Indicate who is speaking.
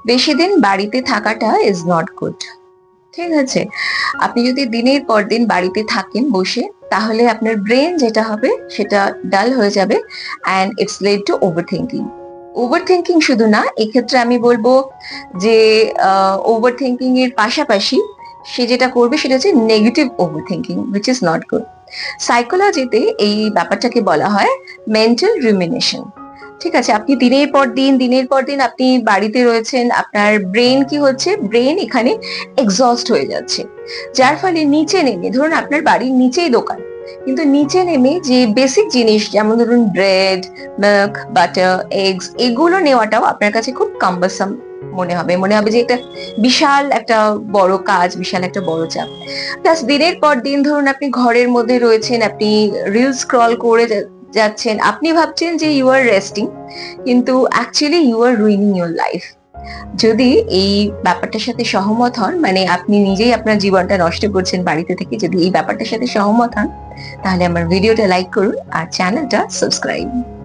Speaker 1: বেশি দিন বাড়িতে থাকাটা ইজ নট গুড। ঠিক আছে? আপনি যদি দিনের পর দিন বাড়িতে থাকেন বসে, তাহলে আপনার ব্রেন যেটা হবে সেটা ডাল হয়ে যাবে and it's lead to overthinking. Overthinking শুধু না, এক্ষেত্রে আমি বলবো যে ওভারথিংকিং এর পাশাপাশি সে যেটা করবে সেটা হচ্ছে negative overthinking, which is not good. সাইকোলজিতে এই ব্যাপারটাকে বলা হয় মেন্টাল রুমিনেশন। ঠিক আছে, আপনি দিনের পর দিন আপনি বাড়িতে রয়েছেন, আপনার ব্রেন কি হচ্ছে, ব্রেন এখানে এক্সস্ট হয়ে যাচ্ছে, যার ফলে নিচে নেমে, ধরুন আপনার বাড়ির নিচেই দোকান, কিন্তু নিচে নেমে যে বেসিক জিনিস যেমন ধরুন ব্রেড, মিল্ক, বাটার, এগস, এগুলো নেওয়াটাও আপনার কাছে খুব কাম্বারসাম মনে হবে যে এটা বিশাল একটা বড় কাজ, বিশাল একটা বড় চাপ। প্লাস দিনের পর দিন ধরুন আপনি ঘরের মধ্যে রয়েছেন, আপনি রিল স্ক্রল করে যাচ্ছেন, আপনি ভাবছেন যে ইউ আর রেস্টিং, কিন্তু actually you are ruining your life. যদি এই ব্যাপারটার সাথে সহমত হন, মানে আপনি নিজেই আপনার জীবনটা নষ্ট করছেন বাড়িতে থেকে, যদি এই ব্যাপারটার সাথে সহমত হন, তাহলে আমার ভিডিওটা লাইক করুন আর চ্যানেলটা সাবস্ক্রাইব।